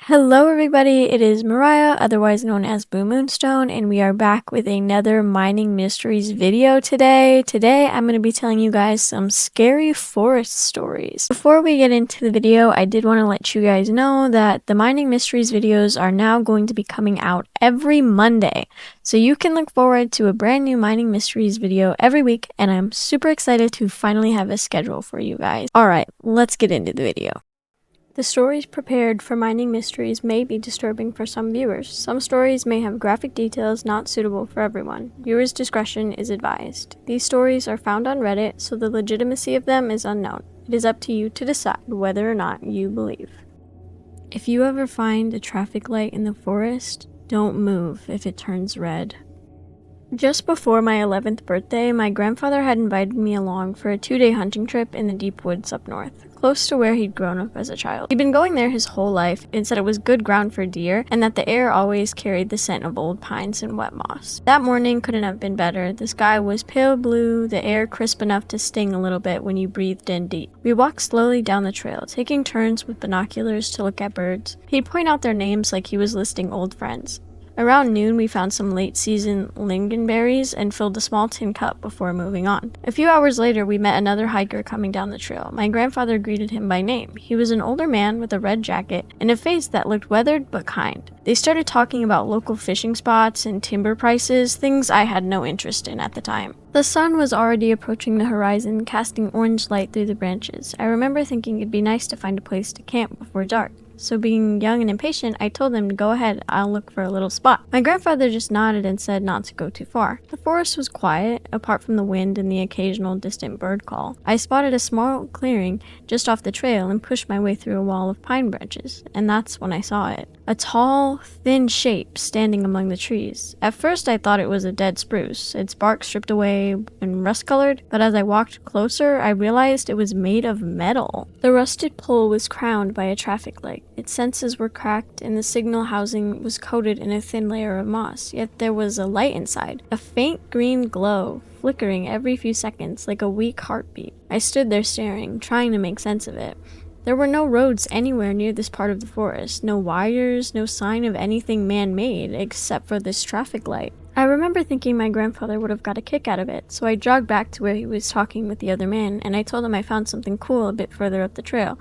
Hello everybody, it is Mariah, otherwise known as Blue Moonstone, and we are back with another Mining Mysteries video today. Today I'm going to be telling you guys some scary forest stories. Before we get into the video, I did want to let you guys know that the Mining Mysteries videos are now going to be coming out every Monday. So you can look forward to a brand new Mining Mysteries video every week, and I'm super excited to finally have a schedule for you guys. Alright, let's get into the video. The stories prepared for Mining Mysteries may be disturbing for some viewers. Some stories may have graphic details not suitable for everyone. Viewers' discretion is advised. These stories are found on Reddit, so the legitimacy of them is unknown. It is up to you to decide whether or not you believe. If you ever find a traffic light in the forest, don't move if it turns red. Just before my 11th birthday, my grandfather had invited me along for a 2-day hunting trip in the deep woods up north, close to where he'd grown up as a child. He'd been going there his whole life and said it was good ground for deer and that the air always carried the scent of old pines and wet moss. That morning couldn't have been better. The sky was pale blue, the air crisp enough to sting a little bit when you breathed in deep. We walked slowly down the trail, taking turns with binoculars to look at birds. He'd point out their names like he was listing old friends. Around noon, we found some late-season lingonberries and filled a small tin cup before moving on. A few hours later, we met another hiker coming down the trail. My grandfather greeted him by name. He was an older man with a red jacket and a face that looked weathered but kind. They started talking about local fishing spots and timber prices, things I had no interest in at the time. The sun was already approaching the horizon, casting orange light through the branches. I remember thinking it'd be nice to find a place to camp before dark. So being young and impatient, I told them to go ahead, I'll look for a little spot. My grandfather just nodded and said not to go too far. The forest was quiet, apart from the wind and the occasional distant bird call. I spotted a small clearing just off the trail and pushed my way through a wall of pine branches, and that's when I saw it. A tall, thin shape standing among the trees. At first I thought it was a dead spruce, its bark stripped away and rust-colored, but as I walked closer, I realized it was made of metal. The rusted pole was crowned by a traffic light. Its senses were cracked, and the signal housing was coated in a thin layer of moss, yet there was a light inside, a faint green glow, flickering every few seconds like a weak heartbeat. I stood there staring, trying to make sense of it. There were no roads anywhere near this part of the forest, no wires, no sign of anything man-made, except for this traffic light. I remember thinking my grandfather would have got a kick out of it, so I jogged back to where he was talking with the other man, and I told him I found something cool a bit further up the trail.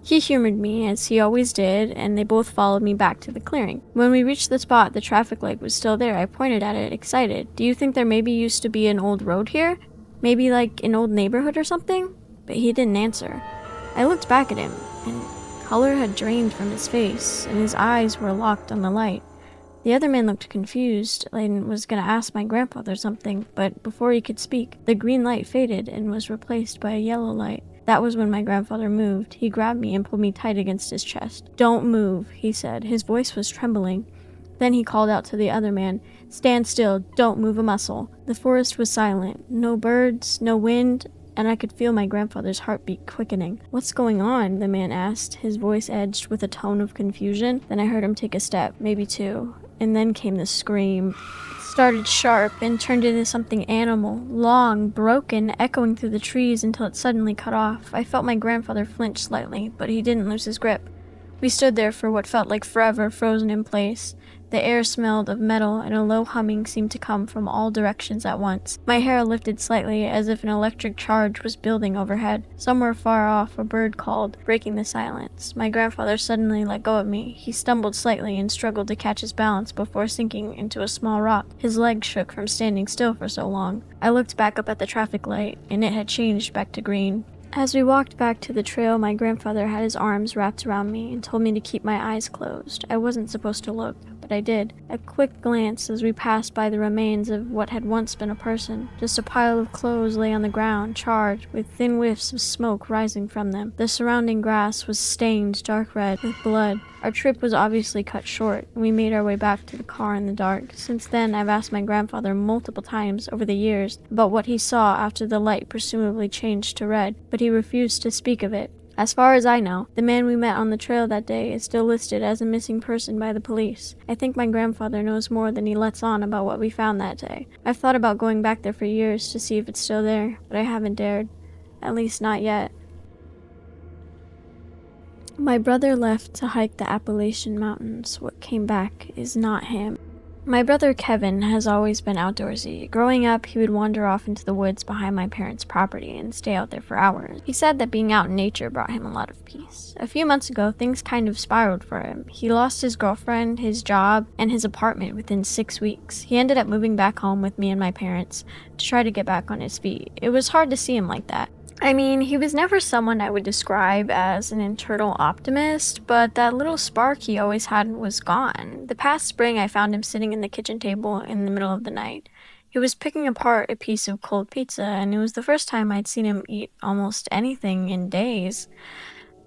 He humored me, as he always did, and they both followed me back to the clearing. When we reached the spot, the traffic light was still there. I pointed at it, excited. "Do you think there maybe used to be an old road here? Maybe like an old neighborhood or something?" But he didn't answer. I looked back at him, and color had drained from his face, and his eyes were locked on the light. The other man looked confused and was going to ask my grandfather something, but before he could speak, the green light faded and was replaced by a yellow light. That was when my grandfather moved. He grabbed me and pulled me tight against his chest. "Don't move," he said. His voice was trembling. Then he called out to the other man, "Stand still, don't move a muscle." The forest was silent. No birds, no wind, and I could feel my grandfather's heartbeat quickening. "What's going on?" the man asked, his voice edged with a tone of confusion. Then I heard him take a step, maybe two, and then came the scream. It started sharp and turned into something animal, long, broken, echoing through the trees until it suddenly cut off. I felt my grandfather flinch slightly, but he didn't lose his grip. We stood there for what felt like forever, frozen in place. The air smelled of metal, and a low humming seemed to come from all directions at once. My hair lifted slightly, as if an electric charge was building overhead. Somewhere far off, a bird called, breaking the silence. My grandfather suddenly let go of me. He stumbled slightly and struggled to catch his balance before sinking into a small rock. His legs shook from standing still for so long. I looked back up at the traffic light, and it had changed back to green. As we walked back to the trail, my grandfather had his arms wrapped around me and told me to keep my eyes closed. I wasn't supposed to look, but I did. A quick glance as we passed by the remains of what had once been a person. Just a pile of clothes lay on the ground, charred, with thin whiffs of smoke rising from them. The surrounding grass was stained dark red with blood. Our trip was obviously cut short, and we made our way back to the car in the dark. Since then, I've asked my grandfather multiple times over the years about what he saw after the light presumably changed to red, but he refused to speak of it. As far as I know, the man we met on the trail that day is still listed as a missing person by the police. I think my grandfather knows more than he lets on about what we found that day. I've thought about going back there for years to see if it's still there, but I haven't dared. At least not yet. My brother left to hike the Appalachian Mountains. What came back is not him. My brother Kevin has always been outdoorsy. Growing up, he would wander off into the woods behind my parents' property and stay out there for hours. He said that being out in nature brought him a lot of peace. A few months ago, things kind of spiraled for him. He lost his girlfriend, his job, and his apartment within 6 weeks. He ended up moving back home with me and my parents to try to get back on his feet. It was hard to see him like that. I mean, he was never someone I would describe as an internal optimist, but that little spark he always had was gone. The past spring, I found him sitting in the kitchen table in the middle of the night. He was picking apart a piece of cold pizza, and it was the first time I'd seen him eat almost anything in days.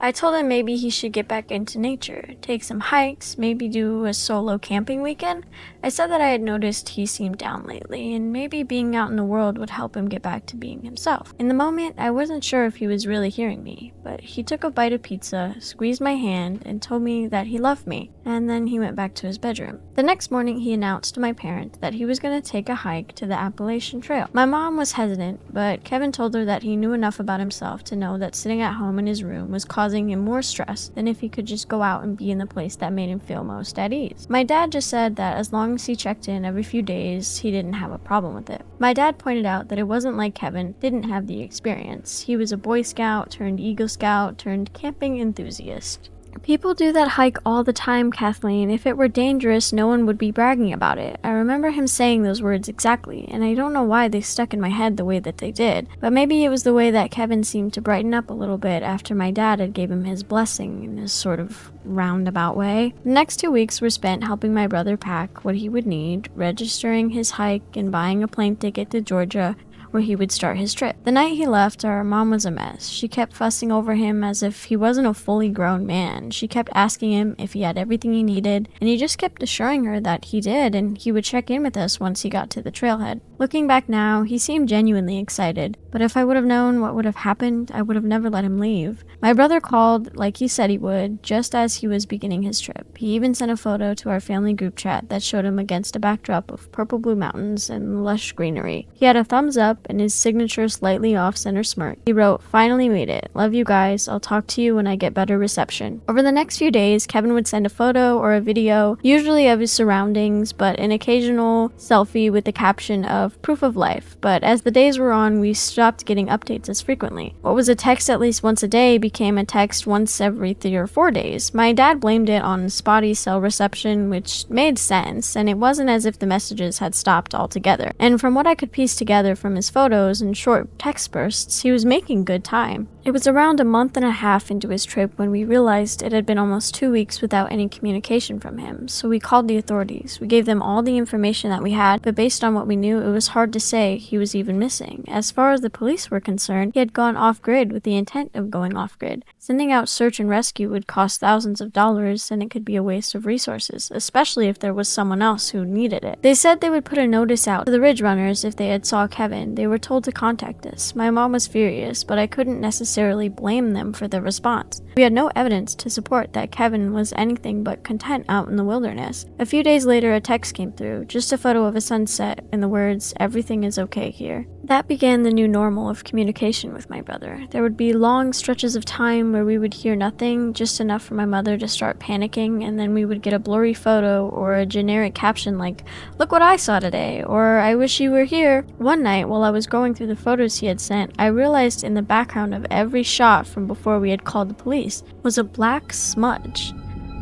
I told him maybe he should get back into nature, take some hikes, maybe do a solo camping weekend. I said that I had noticed he seemed down lately, and maybe being out in the world would help him get back to being himself. In the moment, I wasn't sure if he was really hearing me, but he took a bite of pizza, squeezed my hand, and told me that he loved me, and then he went back to his bedroom. The next morning, he announced to my parents that he was going to take a hike to the Appalachian Trail. My mom was hesitant, but Kevin told her that he knew enough about himself to know that sitting at home in his room was causing him more stress than if he could just go out and be in the place that made him feel most at ease. My dad just said that as long as he checked in every few days, he didn't have a problem with it. My dad pointed out that it wasn't like Kevin didn't have the experience. He was a Boy Scout turned Eagle Scout turned camping enthusiast. People do that hike all the time, Kathleen. If it were dangerous, no one would be bragging about it. I remember him saying those words exactly, and I don't know why they stuck in my head the way that they did. But maybe it was the way that Kevin seemed to brighten up a little bit after my dad had gave him his blessing in this sort of roundabout way. The next 2 weeks were spent helping my brother pack what he would need, registering his hike, and buying a plane ticket to Georgia, where he would start his trip. The night he left, our mom was a mess. She kept fussing over him as if he wasn't a fully grown man. She kept asking him if he had everything he needed, and he just kept assuring her that he did, and he would check in with us once he got to the trailhead. Looking back now, he seemed genuinely excited, but if I would have known what would have happened, I would have never let him leave. My brother called, like he said he would, just as he was beginning his trip. He even sent a photo to our family group chat that showed him against a backdrop of purple blue mountains and lush greenery. He had a thumbs up and his signature slightly off-center smirk. He wrote, "Finally made it. Love you guys. I'll talk to you when I get better reception." Over the next few days, Kevin would send a photo or a video, usually of his surroundings, but an occasional selfie with the caption of "proof of life." But as the days were on, we stopped getting updates as frequently. What was a text at least once a day became a text once every 3 or 4 days. My dad blamed it on spotty cell reception, which made sense, and it wasn't as if the messages had stopped altogether. And from what I could piece together from his photos and short text bursts, he was making good time. It was around a month and a half into his trip when we realized it had been almost 2 weeks without any communication from him, so we called the authorities. We gave them all the information that we had, but based on what we knew, it was hard to say he was even missing. As far as the police were concerned, he had gone off-grid with the intent of going off-grid. Sending out search and rescue would cost thousands of dollars, and it could be a waste of resources, especially if there was someone else who needed it. They said they would put a notice out to the Ridge Runners if they had saw Kevin. They were told to contact us. My mom was furious, but I couldn't necessarily blame them for their response. We had no evidence to support that Kevin was anything but content out in the wilderness. A few days later, a text came through, just a photo of a sunset and the words, "Everything is okay here." That began the new normal of communication with my brother. There would be long stretches of time where we would hear nothing, just enough for my mother to start panicking, and then we would get a blurry photo or a generic caption like, "Look what I saw today," or "I wish you were here." One night, while I was going through the photos he had sent, I realized in the background of every shot from before we had called the police was a black smudge.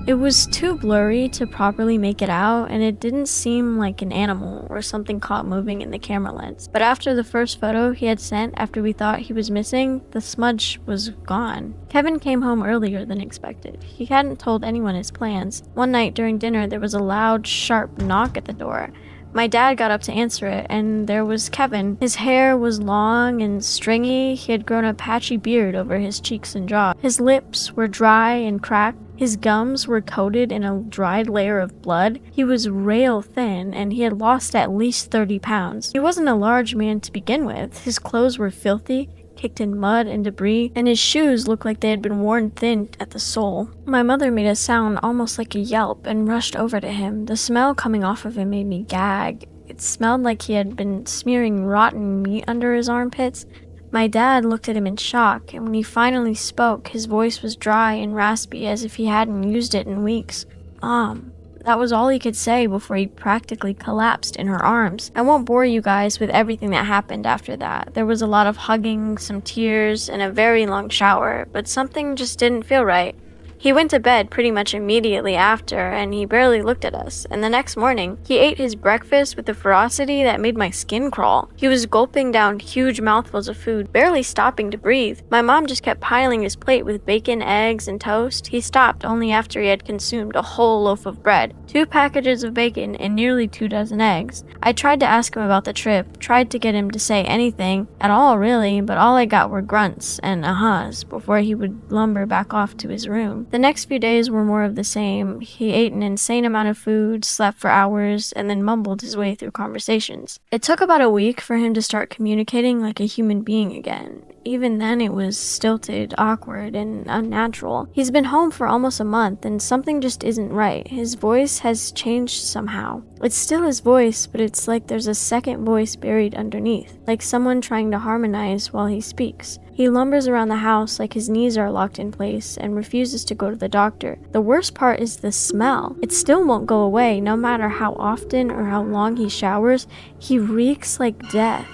It was too blurry to properly make it out, and it didn't seem like an animal or something caught moving in the camera lens. But after the first photo he had sent after we thought he was missing, the smudge was gone. Kevin came home earlier than expected. He hadn't told anyone his plans. One night during dinner, there was a loud, sharp knock at the door. My dad got up to answer it, and there was Kevin. His hair was long and stringy. He had grown a patchy beard over his cheeks and jaw. His lips were dry and cracked. His gums were coated in a dried layer of blood. He was rail thin, and he had lost at least 30 pounds. He wasn't a large man to begin with. His clothes were filthy, kicked in mud and debris, and his shoes looked like they had been worn thin at the sole. My mother made a sound almost like a yelp and rushed over to him. The smell coming off of him made me gag. It smelled like he had been smearing rotten meat under his armpits. My dad looked at him in shock, and when he finally spoke, his voice was dry and raspy as if he hadn't used it in weeks. Mom. That was all he could say before he practically collapsed in her arms. I won't bore you guys with everything that happened after that. There was a lot of hugging, some tears, and a very long shower, but something just didn't feel right. He went to bed pretty much immediately after, and he barely looked at us, and the next morning, he ate his breakfast with a ferocity that made my skin crawl. He was gulping down huge mouthfuls of food, barely stopping to breathe. My mom just kept piling his plate with bacon, eggs, and toast. He stopped only after he had consumed a whole loaf of bread, 2 packages of bacon, and nearly 2 dozen eggs. I tried to ask him about the trip, tried to get him to say anything at all really, but all I got were grunts and uh-huhs before he would lumber back off to his room. The next few days were more of the same. He ate an insane amount of food, slept for hours, and then mumbled his way through conversations. It took about a week for him to start communicating like a human being again. Even then, it was stilted, awkward, and unnatural. He's been home for almost a month, and something just isn't right. His voice has changed somehow. It's still his voice, but it's like there's a second voice buried underneath, like someone trying to harmonize while he speaks. He lumbers around the house like his knees are locked in place and refuses to go to the doctor. The worst part is the smell. It still won't go away, no matter how often or how long he showers. He reeks like death.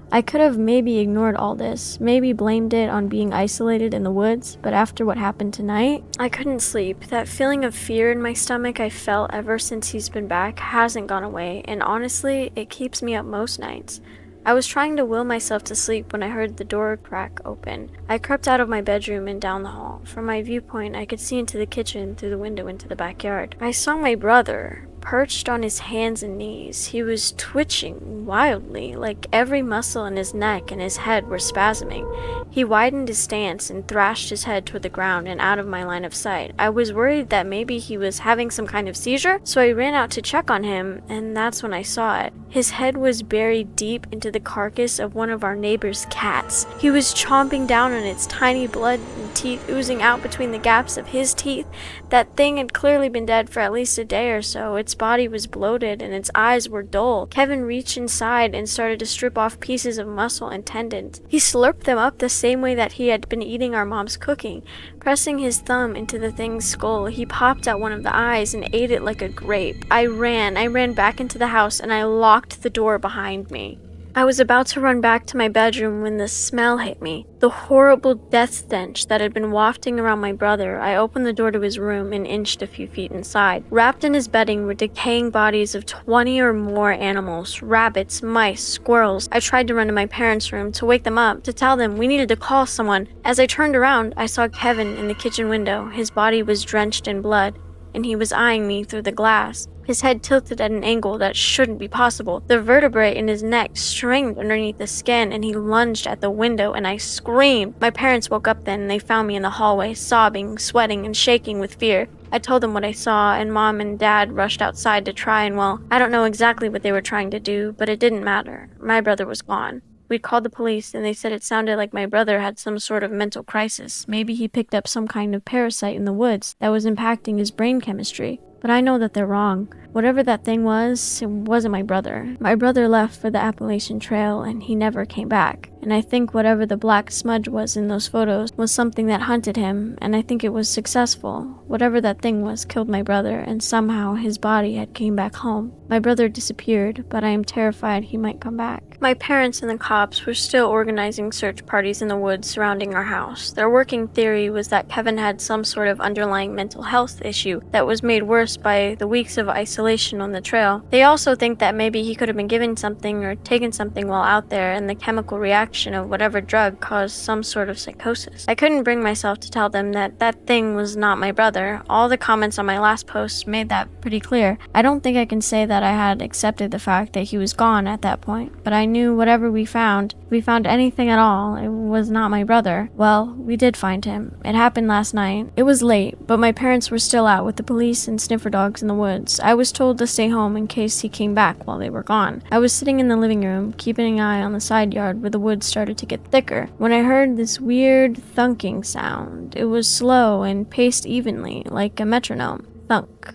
I could have maybe ignored all this, maybe blamed it on being isolated in the woods, but after what happened tonight, I couldn't sleep. That feeling of fear in my stomach I felt ever since he's been back hasn't gone away, and honestly, it keeps me up most nights. I was trying to will myself to sleep when I heard the door crack open. I crept out of my bedroom and down the hall. From my viewpoint, I could see into the kitchen through the window into the backyard. I saw my brother, perched on his hands and knees. He was twitching wildly, like every muscle in his neck and his head were spasming. He widened his stance and thrashed his head toward the ground and out of my line of sight. I was worried that maybe he was having some kind of seizure, so I ran out to check on him, and that's when I saw it. His head was buried deep into the carcass of one of our neighbor's cats. He was chomping down on its tiny blood and teeth oozing out between the gaps of his teeth. That thing had clearly been dead for at least a day or so. Its body was bloated and its eyes were dull. Kevin reached inside and started to strip off pieces of muscle and tendons. He slurped them up the same way that he had been eating our mom's cooking. Pressing his thumb into the thing's skull, he popped out one of the eyes and ate it like a grape. I ran back into the house and I locked the door behind me. I was about to run back to my bedroom when the smell hit me. The horrible death stench that had been wafting around my brother. I opened the door to his room and inched a few feet inside. Wrapped in his bedding were decaying bodies of 20 or more animals, rabbits, mice, squirrels. I tried to run to my parents' room to wake them up, to tell them we needed to call someone. As I turned around, I saw Kevin in the kitchen window. His body was drenched in blood, and he was eyeing me through the glass. His head tilted at an angle that shouldn't be possible. The vertebrae in his neck strained underneath the skin, and he lunged at the window, and I screamed. My parents woke up then, and they found me in the hallway, sobbing, sweating, and shaking with fear. I told them what I saw, and Mom and Dad rushed outside to try and, well, I don't know exactly what they were trying to do, but it didn't matter. My brother was gone. We called the police, and they said it sounded like my brother had some sort of mental crisis. Maybe he picked up some kind of parasite in the woods that was impacting his brain chemistry. But I know that they're wrong. Whatever that thing was, it wasn't my brother. My brother left for the Appalachian Trail, and he never came back. And I think whatever the black smudge was in those photos was something that hunted him, and I think it was successful. Whatever that thing was killed my brother, and somehow his body had came back home. My brother disappeared, but I am terrified he might come back. My parents and the cops were still organizing search parties in the woods surrounding our house. Their working theory was that Kevin had some sort of underlying mental health issue that was made worse by the weeks of isolation on the trail. They also think that maybe he could have been given something or taken something while out there, and the chemical reaction of whatever drug caused some sort of psychosis. I couldn't bring myself to tell them that that thing was not my brother. All the comments on my last post made that pretty clear. I don't think I can say that I had accepted the fact that he was gone at that point, but I knew whatever we found, if we found anything at all, it was not my brother. Well, we did find him. It happened last night. It was late, but my parents were still out with the police and sniffer dogs in the woods. I was told to stay home in case he came back while they were gone. I was sitting in the living room, keeping an eye on the side yard where the woods started to get thicker, when I heard this weird thunking sound. It was slow and paced evenly, like a metronome. Thunk.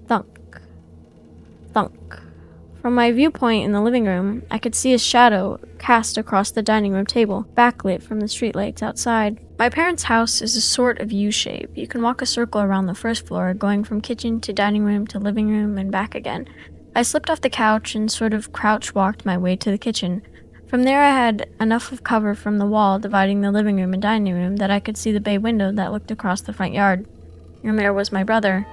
Thunk. Thunk. From my viewpoint in the living room, I could see a shadow cast across the dining room table, backlit from the streetlights outside. My parents' house is a sort of U-shape. You can walk a circle around the first floor, going from kitchen to dining room to living room and back again. I slipped off the couch and sort of crouch walked my way to the kitchen. From there I had enough of cover from the wall dividing the living room and dining room that I could see the bay window that looked across the front yard. And there was my brother.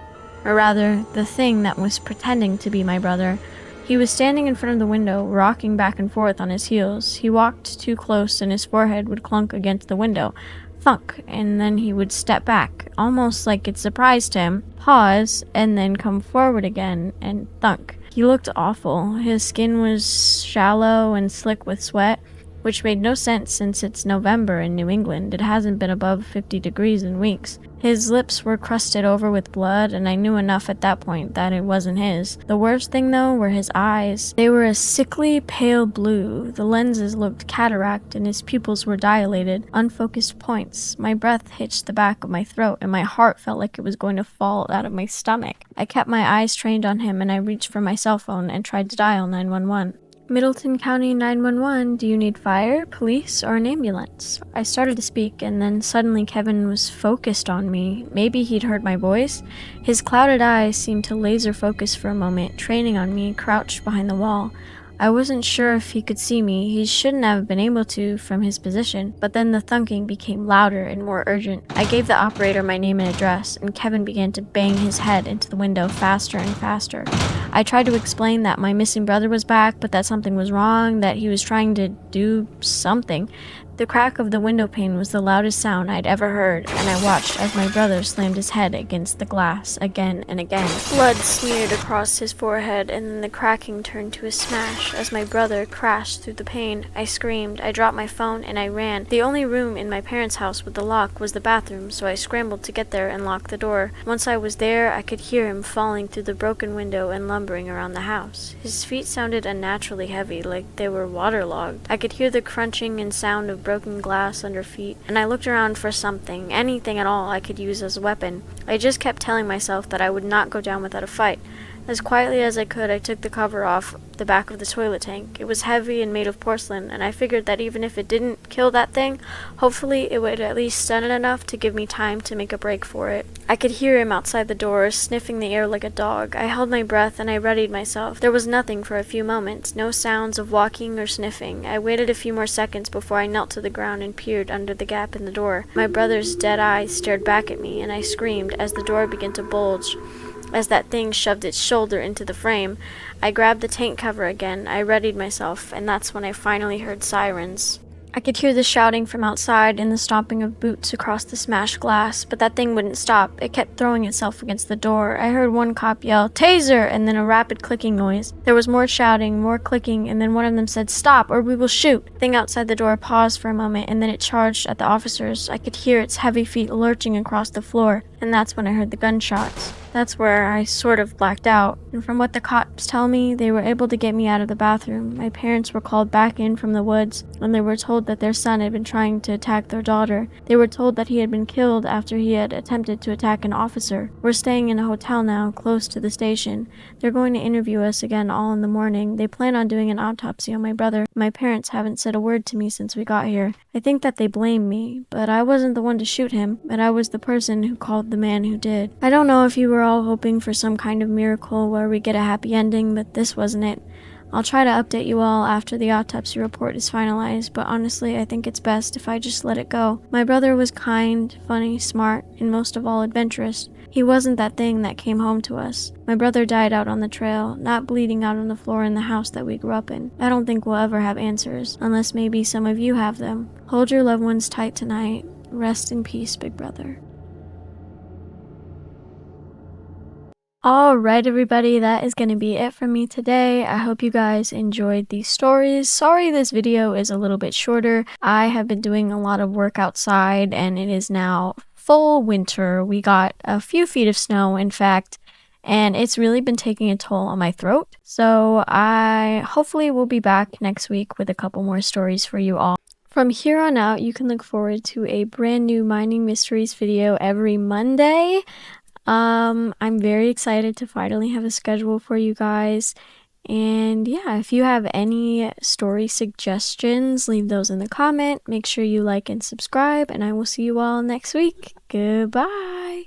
Or rather, the thing that was pretending to be my brother. He was standing in front of the window, rocking back and forth on his heels. He walked too close and his forehead would clunk against the window. Thunk, and then he would step back, almost like it surprised him, pause, and then come forward again, and thunk. He looked awful. His skin was shallow and slick with sweat, which made no sense since it's November in New England. It hasn't been above 50 degrees in weeks. His lips were crusted over with blood, and I knew enough at that point that it wasn't his. The worst thing, though, were his eyes. They were a sickly pale blue. The lenses looked cataract, and his pupils were dilated, unfocused points. My breath hitched the back of my throat, and my heart felt like it was going to fall out of my stomach. I kept my eyes trained on him, and I reached for my cell phone and tried to dial 911. Middleton County 911, do you need fire, police, or an ambulance? I started to speak, and then suddenly Kevin was focused on me. Maybe he'd heard my voice. His clouded eyes seemed to laser focus for a moment, training on me, crouched behind the wall. I wasn't sure if he could see me. He shouldn't have been able to from his position, but then the thunking became louder and more urgent. I gave the operator my name and address, and Kevin began to bang his head into the window faster and faster. I tried to explain that my missing brother was back, but that something was wrong, that he was trying to do something. The crack of the window pane was the loudest sound I'd ever heard, and I watched as my brother slammed his head against the glass again and again. Blood smeared across his forehead, and then the cracking turned to a smash as my brother crashed through the pane. I screamed, I dropped my phone, and I ran. The only room in my parents' house with the lock was the bathroom, so I scrambled to get there and lock the door. Once I was there, I could hear him falling through the broken window and lumbering around the house. His feet sounded unnaturally heavy, like they were waterlogged. I could hear the crunching and sound of broken glass under feet, and I looked around for something, anything at all I could use as a weapon. I just kept telling myself that I would not go down without a fight. As quietly as I could, I took the cover off the back of the toilet tank. It was heavy and made of porcelain, and I figured that even if it didn't kill that thing, hopefully it would at least stun it enough to give me time to make a break for it. I could hear him outside the door, sniffing the air like a dog. I held my breath and I readied myself. There was nothing for a few moments, no sounds of walking or sniffing. I waited a few more seconds before I knelt to the ground and peered under the gap in the door. My brother's dead eyes stared back at me, and I screamed as the door began to bulge. As that thing shoved its shoulder into the frame, I grabbed the tank cover again. I readied myself, and that's when I finally heard sirens. I could hear the shouting from outside and the stomping of boots across the smashed glass, but that thing wouldn't stop. It kept throwing itself against the door. I heard one cop yell, "Taser!" and then a rapid clicking noise. There was more shouting, more clicking, and then one of them said, "Stop, or we will shoot." The thing outside the door paused for a moment, and then it charged at the officers. I could hear its heavy feet lurching across the floor, and that's when I heard the gunshots. That's where I sort of blacked out, and from what the cops tell me, they were able to get me out of the bathroom. My parents were called back in from the woods, and they were told that their son had been trying to attack their daughter. They were told that he had been killed after he had attempted to attack an officer. We're staying in a hotel now, close to the station. They're going to interview us again all in the morning. They plan on doing an autopsy on my brother. My parents haven't said a word to me since we got here. I think that they blame me, but I wasn't the one to shoot him, but I was the person who called the man who did. I don't know if you were all hoping for some kind of miracle where we get a happy ending, but this wasn't it. I'll try to update you all after the autopsy report is finalized, but honestly, I think it's best if I just let it go. My brother was kind, funny, smart, and most of all adventurous. He wasn't that thing that came home to us. My brother died out on the trail, not bleeding out on the floor in the house that we grew up in. I don't think we'll ever have answers, unless maybe some of you have them. Hold your loved ones tight tonight. Rest in peace, big brother. Alright everybody, that is going to be it for me today. I hope you guys enjoyed these stories. Sorry this video is a little bit shorter. I have been doing a lot of work outside and it is now full winter. We got a few feet of snow, in fact, and it's really been taking a toll on my throat. So I hopefully will be back next week with a couple more stories for you all. From here on out, you can look forward to a brand new Mining Mysteries video every Monday. I'm very excited to finally have a schedule for you guys, And yeah, if you have any story suggestions, leave those in the comment. Make sure you like and subscribe, and I will see you all next week. Goodbye.